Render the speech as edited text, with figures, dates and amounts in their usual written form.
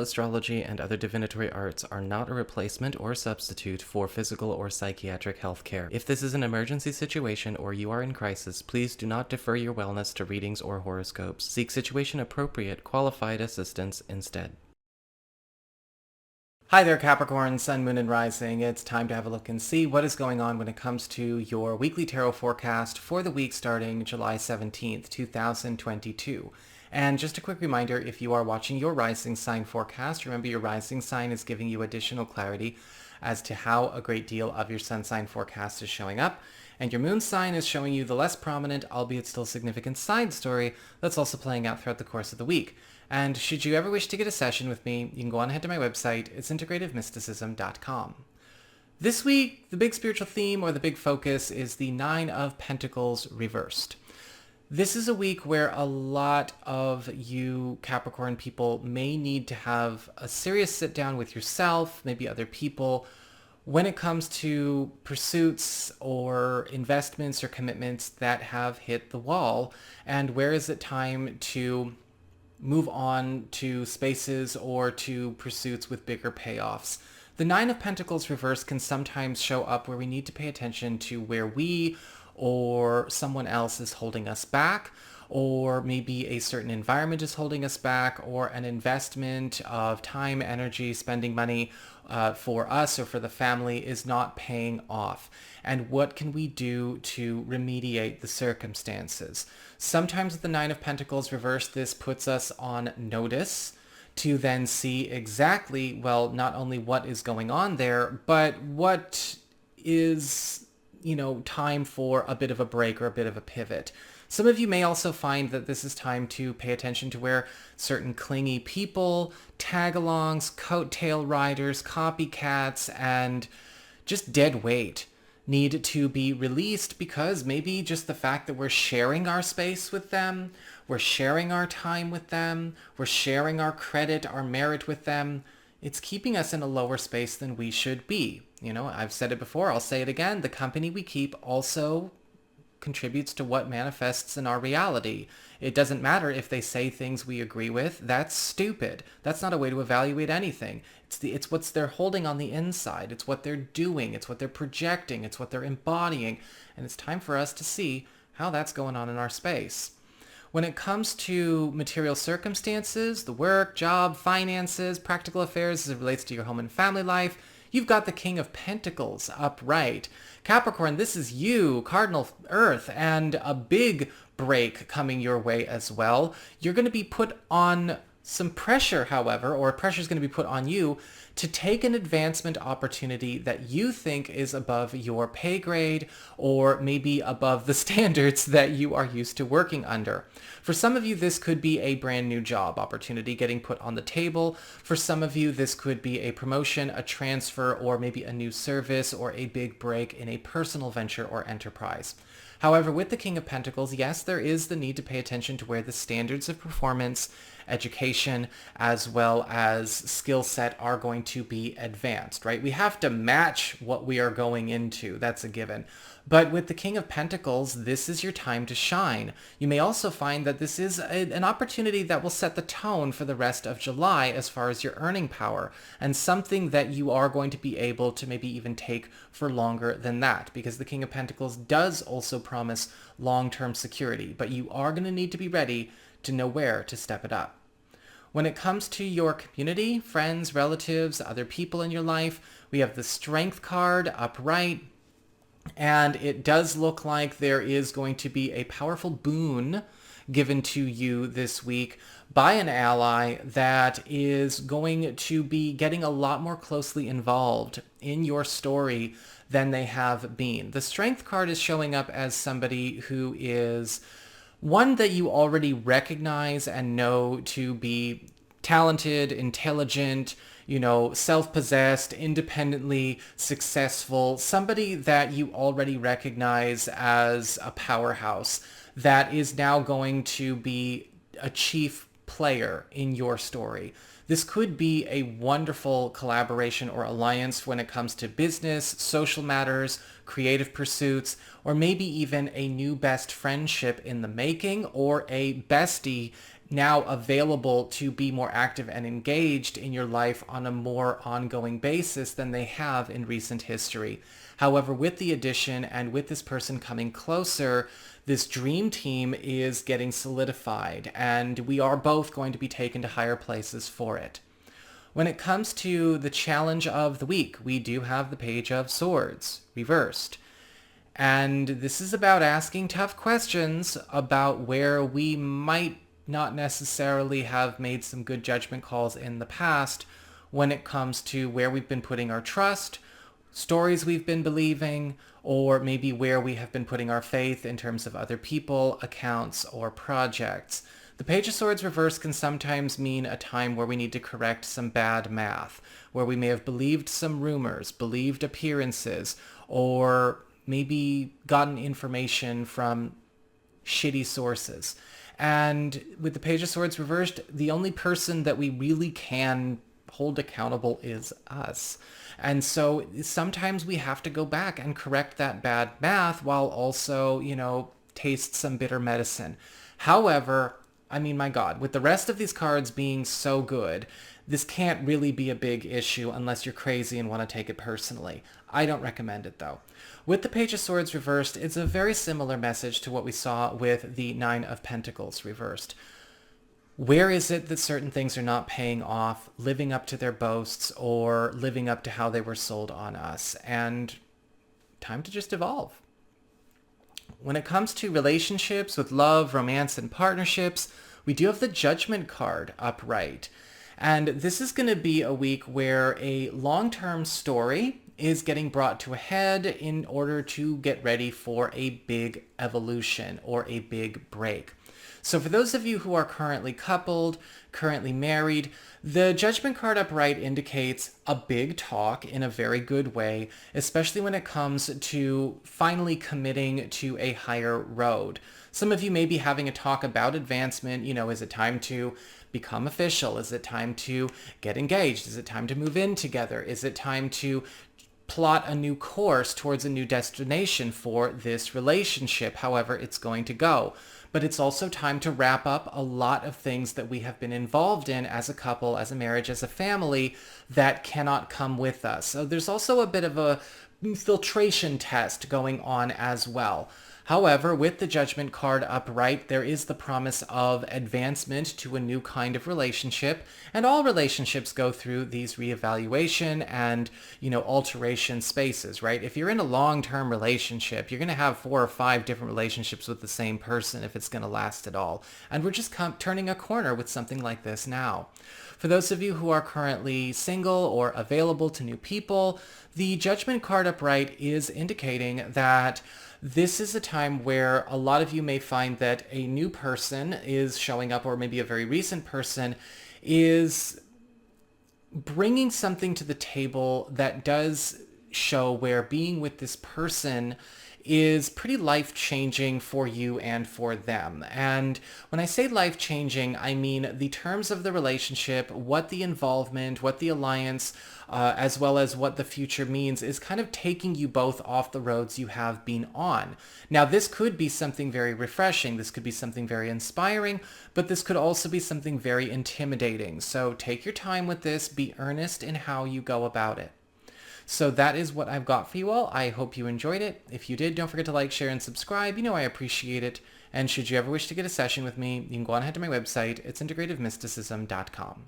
astrology, and other divinatory arts are not a replacement or substitute for physical or psychiatric health care. If this is an emergency situation or you are in crisis, please do not defer your wellness to readings or horoscopes. Seek situation-appropriate, qualified assistance instead. Hi there, Capricorn, Sun, Moon, and Rising. It's time to have a look and see what is going on when it comes to your weekly tarot forecast for the week starting July 17th, 2022. And just a quick reminder, if you are watching your rising sign forecast, remember your rising sign is giving you additional clarity as to how a great deal of your sun sign forecast is showing up. And your moon sign is showing you the less prominent, albeit still significant side story that's also playing out throughout the course of the week. And should you ever wish to get a session with me, you can go on ahead to my website. It's integrativemysticism.com. This week, the big spiritual theme or the big focus is the Nine of Pentacles reversed. This is a week where a lot of you Capricorn people may need to have a serious sit down with yourself, maybe other people, when it comes to pursuits or investments or commitments that have hit the wall. And where is it time to move on to spaces or to pursuits with bigger payoffs? The Nine of Pentacles reverse can sometimes show up where we need to pay attention to where we or someone else is holding us back, or maybe a certain environment is holding us back, or an investment of time, energy, spending money for us or for the family is not paying off. And what can we do to remediate the circumstances? Sometimes with the Nine of Pentacles reversed, this puts us on notice to then see exactly, well, not only what is going on there, but what is, time for a bit of a break or a bit of a pivot. Some of you may also find that this is time to pay attention to where certain clingy people, tag-alongs, coattail riders, copycats, and just dead weight need to be released, because maybe just the fact that we're sharing our space with them, we're sharing our time with them, we're sharing our credit, our merit with them, it's keeping us in a lower space than we should be. I've said it before, I'll say it again, the company we keep also contributes to what manifests in our reality. It doesn't matter if they say things we agree with. That's stupid. That's not a way to evaluate anything. It's what they're holding on the inside. It's what they're doing. It's what they're projecting. It's what they're embodying. And it's time for us to see how that's going on in our space. When it comes to material circumstances, the work, job, finances, practical affairs as it relates to your home and family life, you've got the King of Pentacles upright. Capricorn, this is you, Cardinal Earth, and a big break coming your way as well. You're going to be put on some pressure, however, or pressure is going to be put on you to take an advancement opportunity that you think is above your pay grade or maybe above the standards that you are used to working under. For some of you, this could be a brand new job opportunity getting put on the table. For some of you, this could be a promotion, a transfer, or maybe a new service or a big break in a personal venture or enterprise. However, with the King of Pentacles, yes, there is the need to pay attention to where the standards of performance, education, as well as skill set are going to be advanced, right? We have to match what we are going into. That's a given. But with the King of Pentacles, this is your time to shine. You may also find that this is an opportunity that will set the tone for the rest of July as far as your earning power, and something that you are going to be able to maybe even take for longer than that, because the King of Pentacles does also promise long-term security, but you are going to need to be ready to know where to step it up. When it comes to your community, friends, relatives, other people in your life, we have the Strength card upright. And it does look like there is going to be a powerful boon given to you this week by an ally that is going to be getting a lot more closely involved in your story than they have been. The Strength card is showing up as somebody who is one that you already recognize and know to be talented, intelligent, self-possessed, independently successful, somebody that you already recognize as a powerhouse that is now going to be a chief player in your story. This could be a wonderful collaboration or alliance when it comes to business, social matters, creative pursuits, or maybe even a new best friendship in the making, or a bestie now available to be more active and engaged in your life on a more ongoing basis than they have in recent history. However, with the addition and with this person coming closer, this dream team is getting solidified, and we are both going to be taken to higher places for it. When it comes to the challenge of the week, we do have the Page of Swords reversed. And this is about asking tough questions about where we might not necessarily have made some good judgment calls in the past when it comes to where we've been putting our trust, stories we've been believing, or maybe where we have been putting our faith in terms of other people, accounts, or projects. The Page of Swords reverse can sometimes mean a time where we need to correct some bad math, where we may have believed some rumors, believed appearances, or maybe gotten information from shitty sources. And with the Page of Swords reversed, the only person that we really can hold accountable is us. And so sometimes we have to go back and correct that bad math while also, taste some bitter medicine. However, I mean, my God, with the rest of these cards being so good, this can't really be a big issue unless you're crazy and want to take it personally. I don't recommend it, though. With the Page of Swords reversed, it's a very similar message to what we saw with the Nine of Pentacles reversed. Where is it that certain things are not paying off, living up to their boasts, or living up to how they were sold on us? And time to just evolve. When it comes to relationships with love, romance, and partnerships, we do have the Judgment card upright. And this is going to be a week where a long-term story is getting brought to a head in order to get ready for a big evolution or a big break. So for those of you who are currently coupled, currently married, the Judgment card upright indicates a big talk in a very good way, especially when it comes to finally committing to a higher road. Some of you may be having a talk about advancement. Is it time to become official? Is it time to get engaged? Is it time to move in together? Is it time to plot a new course towards a new destination for this relationship, however it's going to go? But it's also time to wrap up a lot of things that we have been involved in as a couple, as a marriage, as a family that cannot come with us. So there's also a bit of a filtration test going on as well. However, with the Judgment card upright, there is the promise of advancement to a new kind of relationship, and all relationships go through these reevaluation and, alteration spaces, right? If you're in a long-term relationship, you're going to have 4 or 5 different relationships with the same person if it's going to last at all. And we're just turning a corner with something like this now. For those of you who are currently single or available to new people, the Judgment card upright is indicating that this is a time where a lot of you may find that a new person is showing up, or maybe a very recent person is bringing something to the table that does show where being with this person is pretty life-changing for you and for them. And when I say life-changing, I mean the terms of the relationship, what the involvement, what the alliance, as well as what the future means, is kind of taking you both off the roads you have been on. Now, this could be something very refreshing. This could be something very inspiring, but this could also be something very intimidating. So take your time with this. Be earnest in how you go about it. So that is what I've got for you all. I hope you enjoyed it. If you did, don't forget to like, share, and subscribe. I appreciate it. And should you ever wish to get a session with me, you can go on ahead to my website. It's integrativemysticism.com.